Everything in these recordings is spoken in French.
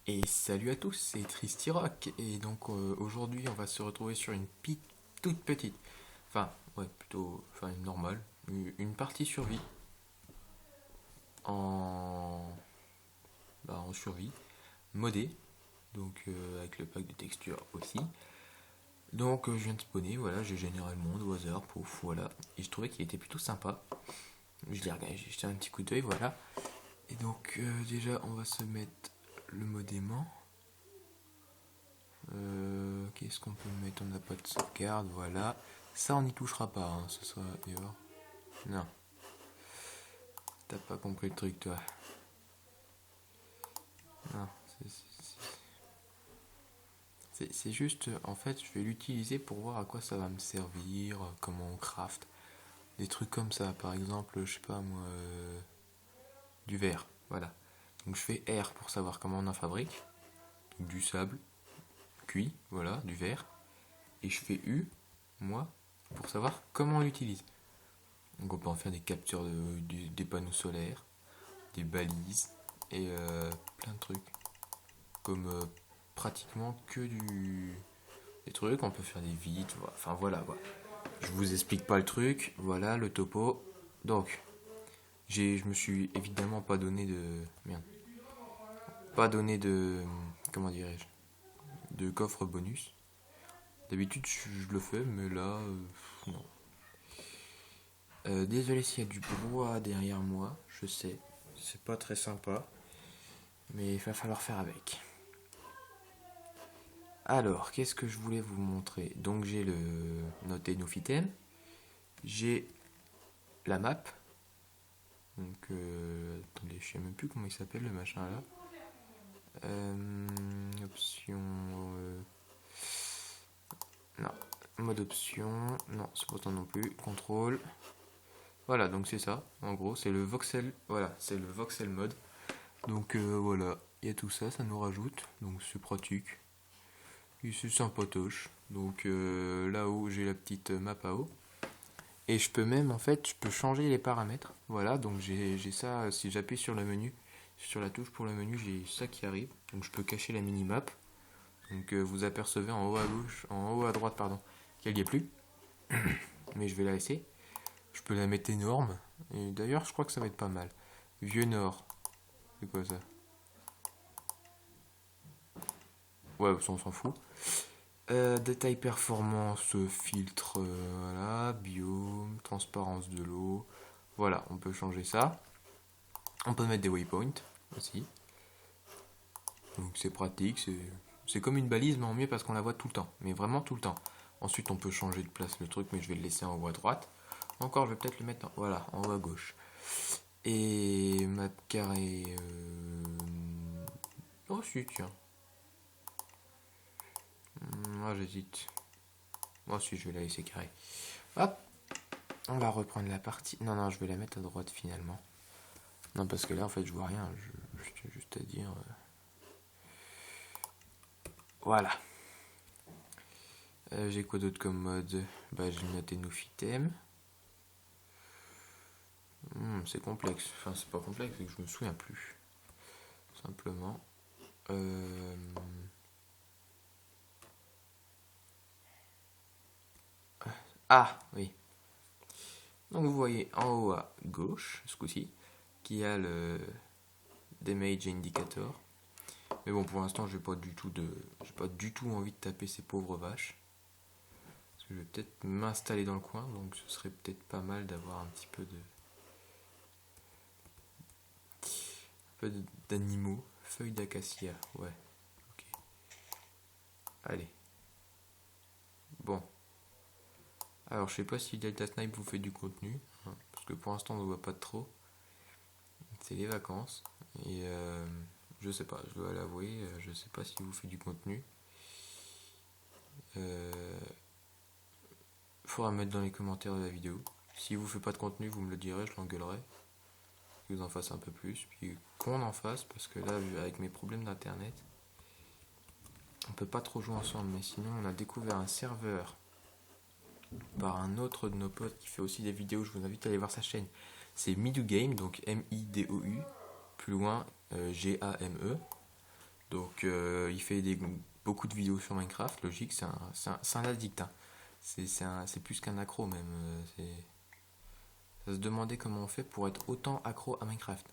Et salut à tous, c'est Tristirock. Et donc aujourd'hui, on va se retrouver sur une toute petite, enfin, ouais, plutôt, enfin, une normale, une partie survie en, en survie, modée, donc avec le pack de textures aussi. Donc je viens de spawner, voilà, j'ai généré le monde au hasard, pouf, voilà. Et je trouvais qu'il était plutôt sympa. Je l'ai regardé, j'ai jeté un petit coup d'œil, voilà. Et donc déjà, on va se mettre le mode aimant. Qu'est-ce qu'on peut mettre? On n'a pas de sauvegarde, voilà. Ça, on n'y touchera pas, hein, ce sera erreur. Non, t'as pas compris le truc, toi. Non, c'est juste, en fait, je vais l'utiliser pour voir à quoi ça va me servir, comment on craft. Des trucs comme ça, par exemple, je sais pas moi, du verre, voilà. Donc je fais R pour savoir comment on en fabrique. Donc, du sable, cuit, voilà, du verre. Et je fais U, moi, pour savoir comment on l'utilise. Donc on peut en faire des captures des panneaux solaires, des balises et plein de trucs. Comme pratiquement que des trucs, on peut faire des vitres, enfin voilà quoi. Je vous explique pas le truc, voilà le topo. Donc, je me suis évidemment pas donné de. Merde. Pas donné de. Comment dirais-je? De coffre bonus. D'habitude je le fais, mais là, non. Désolé s'il y a du brouhaha derrière moi, je sais. C'est pas très sympa, mais il va falloir faire avec. Alors, qu'est-ce que je voulais vous montrer? Donc j'ai le noté Nofitém, j'ai la map. Donc, attendez, je sais même plus comment il s'appelle le machin là. Option. Non, mode option. Non, c'est pas tant non plus. Contrôle. Voilà, donc c'est ça. En gros, c'est le voxel. Voilà, c'est le voxel mode. Donc voilà, il y a tout ça, ça nous rajoute. Donc c'est pratique. Et c'est sympatoche. Donc là-haut, j'ai la petite map à eau. Et je peux même, en fait, je peux changer les paramètres. Voilà, donc j'ai ça, si j'appuie sur le menu, sur la touche pour le menu, j'ai ça qui arrive. Donc je peux cacher la minimap. Donc vous apercevez en haut à gauche, en haut à droite, pardon, qu'elle n'y est plus. Mais je vais la laisser. Je peux la mettre énorme. Et d'ailleurs, je crois que ça va être pas mal. Vieux Nord. C'est quoi ça? Ouais, on s'en fout. Détail performance, filtre, voilà, biome, transparence de l'eau. Voilà, on peut changer ça. On peut mettre des waypoints aussi. Donc c'est pratique, c'est comme une balise, mais en mieux parce qu'on la voit tout le temps. Mais vraiment tout le temps. Ensuite, on peut changer de place le truc, mais je vais le laisser en haut à droite. Encore, je vais peut-être le mettre voilà, en haut à gauche. Et map carré. Oh, si, tiens. Moi, j'hésite. Moi, si, je vais la laisser carré. Hop, on va reprendre la partie. Non, non, je vais la mettre à droite finalement. Non, parce que là, en fait, je vois rien. Je tiens juste à dire. Voilà. J'ai quoi d'autre comme mode? Bah, j'ai noté Nofitém. C'est complexe. Enfin, c'est pas complexe, c'est que je me souviens plus. Simplement. Euh... Ah, oui. Donc vous voyez en haut à gauche, ce coup-ci, qui a le Damage Indicator. Mais bon, pour l'instant, j'ai pas du tout envie de taper ces pauvres vaches. Parce que je vais peut-être m'installer dans le coin, donc ce serait peut-être pas mal d'avoir un petit peu d'animaux. Feuilles d'acacia, ouais. Ok. Allez. Bon. Alors, je sais pas si Delta Snipe vous fait du contenu, hein, parce que pour l'instant, on ne voit pas trop. C'est les vacances. Et je sais pas, je dois l'avouer, je sais pas si vous fait du contenu. Faudra mettre dans les commentaires de la vidéo. Si vous fait pas de contenu, vous me le direz, je l'engueulerai. Que vous en fassiez un peu plus, puis qu'on en fasse, parce que là, avec mes problèmes d'internet, on peut pas trop jouer ensemble. Mais sinon, on a découvert un serveur par un autre de nos potes qui fait aussi des vidéos. Je vous invite à aller voir sa chaîne. C'est Midou Game, donc M-I-D-O-U, plus loin G-A-M-E. Donc il fait beaucoup de vidéos sur Minecraft, logique, c'est un addict, hein. C'est plus qu'un accro même. Ça se demandait comment on fait pour être autant accro à Minecraft.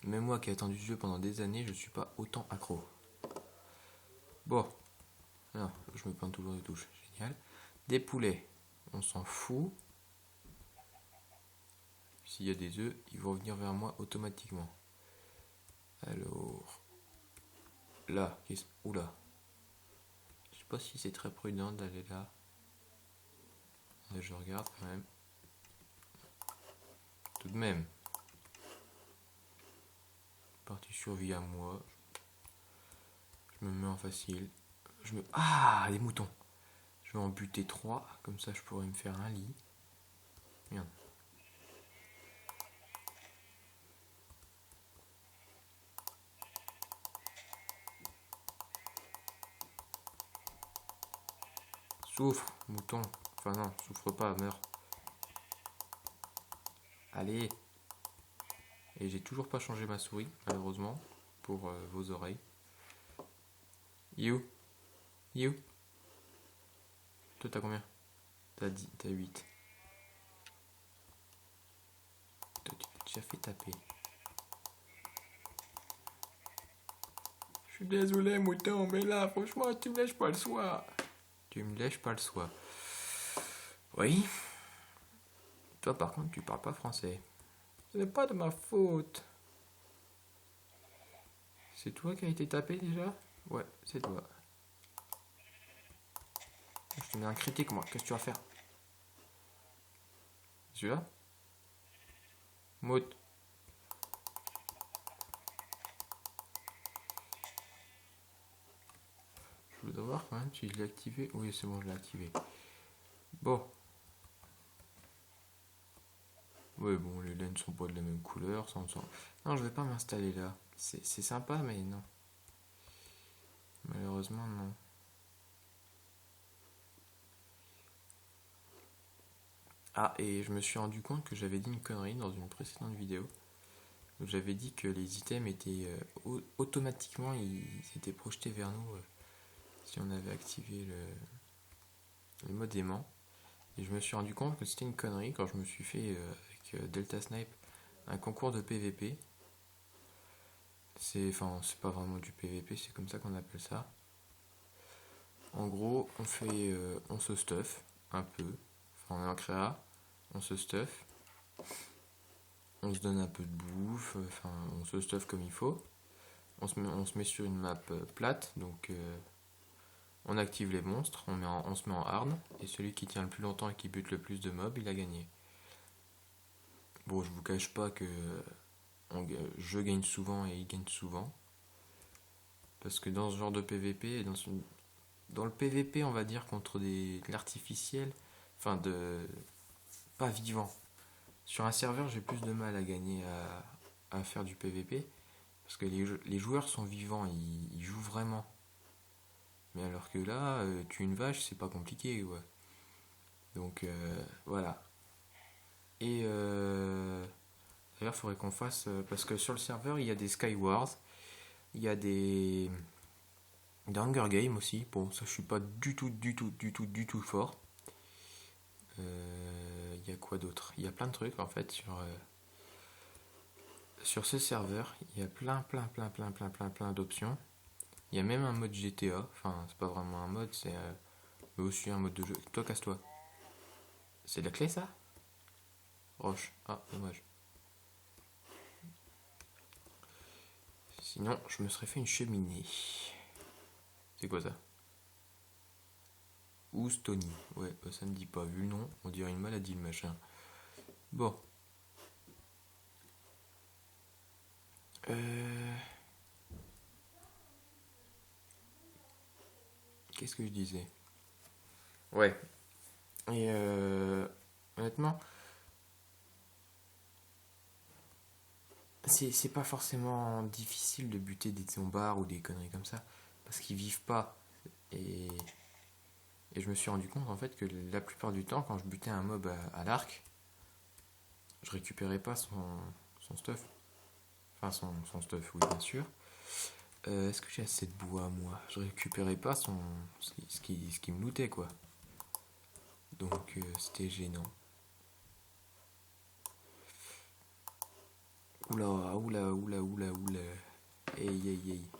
Même moi qui ai attendu ce jeu pendant des années, je suis pas autant accro. Bon, alors, je me plains toujours de touche, génial. Des poulets, on s'en fout. S'il y a des œufs, ils vont venir vers moi automatiquement. Alors, là, oula. Je sais pas si c'est très prudent d'aller là. Là, je regarde quand même. Tout de même. Partie survie à moi. Je me mets en facile. Ah, des moutons. Je vais en buter 3. Comme ça, je pourrais me faire un lit. Merde. Souffre, mouton. Enfin non, souffre pas, meurs. Allez. Et j'ai toujours pas changé ma souris, malheureusement, pour vos oreilles. You. You. Toi, t'as combien? T'as 8. Toi, tu t'es déjà fait taper. Je suis désolé, mouton, mais là, franchement, tu me lèches pas le soir. Tu me lèches pas le soir. Oui. Toi, par contre, tu parles pas français. Ce n'est pas de ma faute. C'est toi qui as été tapé déjà? Ouais, c'est toi. Je te mets un critique, moi. Qu'est-ce que tu vas faire? Celui-là? Mout. Je voudrais voir quand même si je l'ai activé. Oui, c'est bon, je l'ai activé. Bon. Ouais, bon, les laines sont pas de la même couleur. Non, je vais pas m'installer là. C'est sympa, mais non. Malheureusement, non. Ah, et je me suis rendu compte que j'avais dit une connerie dans une précédente vidéo. J'avais dit que les items étaient automatiquement, ils étaient projetés vers nous si on avait activé le mode aimant. Et je me suis rendu compte que c'était une connerie quand je me suis fait avec Delta Snipe un concours de PVP. C'est pas vraiment du PVP, c'est comme ça qu'on appelle ça. En gros, on se stuff un peu. Enfin, on est en créa, on se stuff, on se donne un peu de bouffe, enfin, on se stuff comme il faut. On se met sur une map plate, donc on active les monstres, on se met en hard, et celui qui tient le plus longtemps et qui bute le plus de mobs, il a gagné. Bon, je vous cache pas que je gagne souvent et il gagne souvent. Parce que dans ce genre de PVP, dans le PVP, on va dire, contre de l'artificiel, enfin pas vivant. Sur un serveur, j'ai plus de mal à gagner à faire du PVP. Parce que les joueurs sont vivants, ils jouent vraiment. Mais alors que là, tuer une vache, c'est pas compliqué, ouais. Donc voilà. Et d'ailleurs, il faudrait qu'on fasse. Parce que sur le serveur, il y a des Skywars, il y a des Hunger Games aussi. Bon, ça, je suis pas du tout fort. Il y a quoi d'autre? Il y a plein de trucs en fait sur ce serveur. Il y a plein d'options. Il y a même un mode GTA. Enfin, c'est pas vraiment un mode, c'est aussi un mode de jeu. Toi, casse-toi. C'est de la clé ça? Roche. Ah, dommage. Sinon, je me serais fait une cheminée. C'est quoi ça? Oustoni. Ouais, ça me dit pas. Vu le nom, on dirait une maladie le machin. Bon. Qu'est-ce que je disais? Ouais. Et honnêtement, c'est pas forcément difficile de buter des zombards ou des conneries comme ça. Parce qu'ils vivent pas. Et, et je me suis rendu compte en fait que la plupart du temps, quand je butais un mob à l'arc, je récupérais pas son stuff. Enfin, son stuff, oui, bien sûr. Est-ce que j'ai assez de bois, moi? Je récupérais pas ce qui me lootait, quoi. Donc, c'était gênant. Oula, oula, oula, oula, oula. Aïe, aïe, aïe.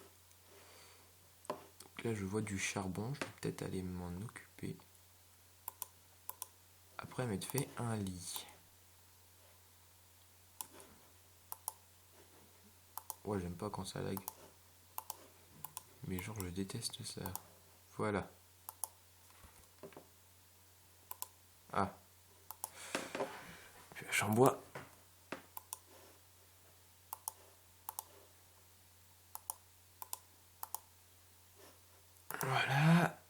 Donc là, je vois du charbon. Je vais peut-être aller m'en occuper. Après m'être fait un lit. Ouais, j'aime pas quand ça lag. Mais genre, je déteste ça. Voilà. Ah, pioche en bois. Voilà.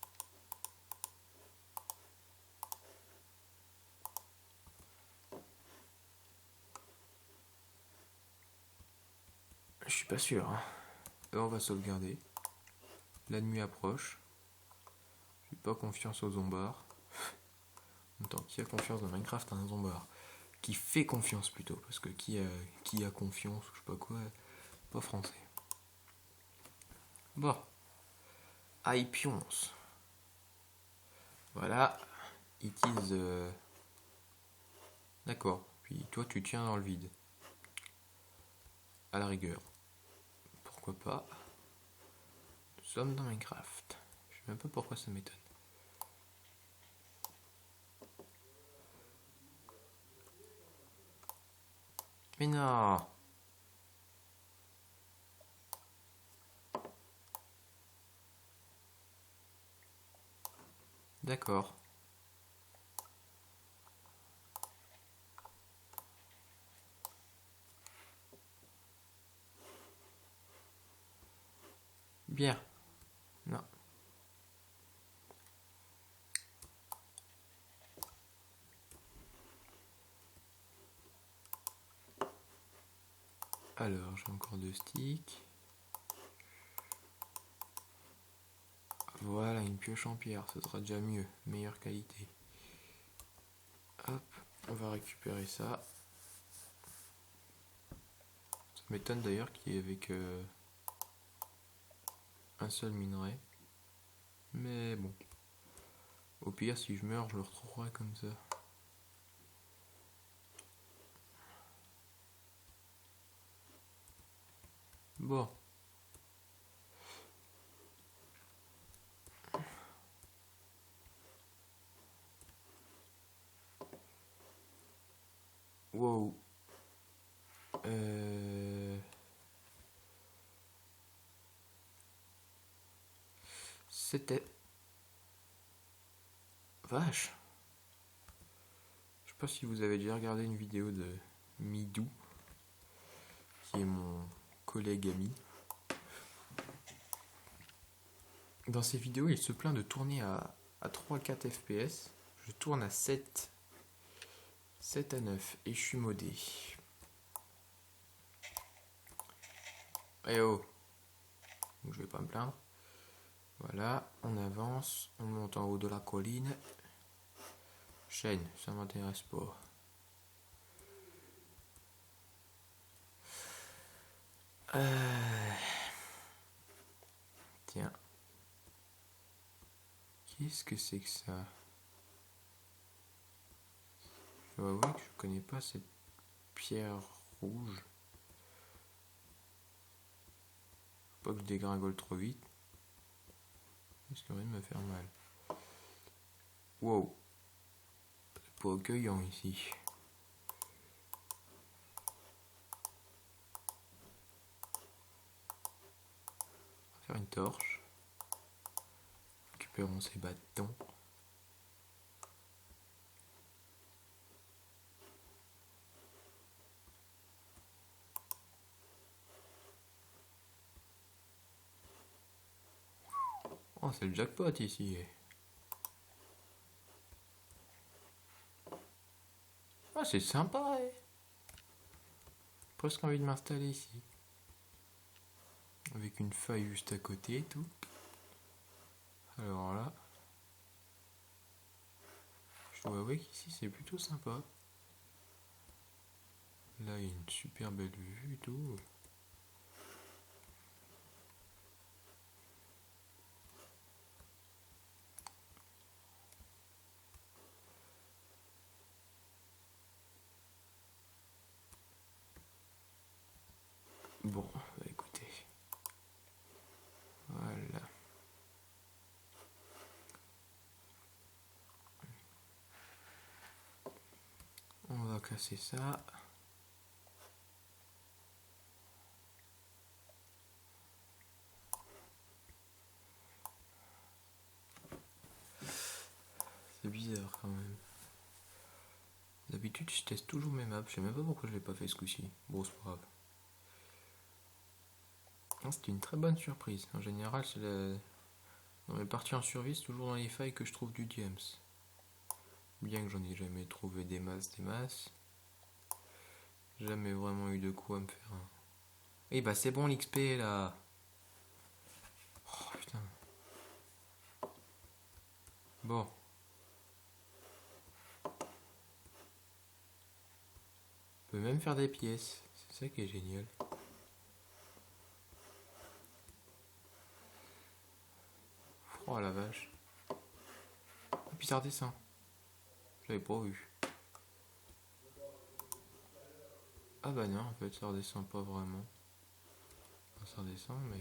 Je suis pas sûr, hein. Là, on va sauvegarder. La nuit approche. J'ai pas confiance aux zombards. En même temps, qui a confiance dans Minecraft à un zombard? Qui fait confiance plutôt, parce que qui a confiance, ou je sais pas quoi, pas français. Bon, aïe pionce. Voilà, it is. D'accord, puis toi tu tiens dans le vide. À la rigueur. Pourquoi pas? Nous sommes dans Minecraft. Je sais même pas pourquoi ça m'étonne. Mais non! D'accord. Bien. Non. Alors, j'ai encore 2 sticks. Voilà, une pioche en pierre, ce sera déjà mieux. Meilleure qualité. Hop, on va récupérer ça. Ça m'étonne d'ailleurs qu'il y ait avec un seul minerai. Mais bon. Au pire, si je meurs, je le retrouverai comme ça. Bon. Wow. C'était... Vache. Je sais pas si vous avez déjà regardé une vidéo de Midou, qui est mon collègue ami. Dans ces vidéos, il se plaint de tourner à 3-4 FPS. Je tourne à 7 à 9 et je suis modé. Eh oh, donc je vais pas me plaindre. Voilà, on avance, on monte en haut de la colline. Chaîne, ça m'intéresse pas. Tiens. Qu'est-ce que c'est que ça? Je dois avouer que je connais pas cette pierre rouge. Faut pas que je dégringole trop vite. Ça risque de me faire mal. Wow. C'est pas accueillant ici. On va faire une torche. Récupérons ces bâtons. Oh, c'est le jackpot ici. Ah, c'est sympa, eh. Presque envie de m'installer ici. Avec une feuille juste à côté et tout. Alors là, je dois avouer qu'ici c'est plutôt sympa. Là, il y a une super belle vue et tout. Bon, bah écoutez. Voilà. On va casser ça. C'est bizarre quand même. D'habitude, je teste toujours mes maps. Je sais même pas pourquoi je l'ai pas fait ce coup-ci. Bon, c'est pas grave. C'était une très bonne surprise. En général, dans mes parties en survie, c'est toujours dans les failles que je trouve du James. Bien que j'en ai jamais trouvé des masses. Jamais vraiment eu de quoi me faire un. Eh bah c'est bon l'XP là. Oh putain. Bon. On peut même faire des pièces. C'est ça qui est génial. Oh la vache. Et puis ça redescend. Je l'avais pas vu. Ah bah non, en fait ça redescend pas vraiment. Enfin, ça redescend mais...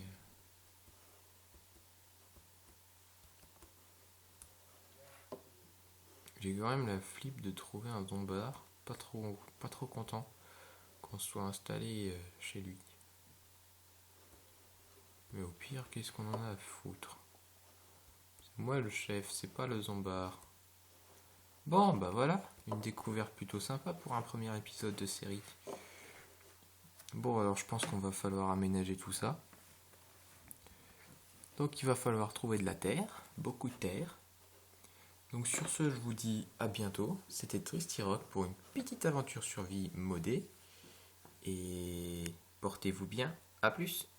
J'ai quand même la flip de trouver un zombard. Pas trop content qu'on soit installé chez lui. Mais au pire, qu'est-ce qu'on en a à foutre? C'est moi le chef, c'est pas le zombard. Bon, bah voilà, une découverte plutôt sympa pour un premier épisode de série. Bon, alors je pense qu'on va falloir aménager tout ça. Donc il va falloir trouver de la terre, beaucoup de terre. Donc sur ce, je vous dis à bientôt. C'était Tristy Rock pour une petite aventure survie modée. Et portez-vous bien, à plus.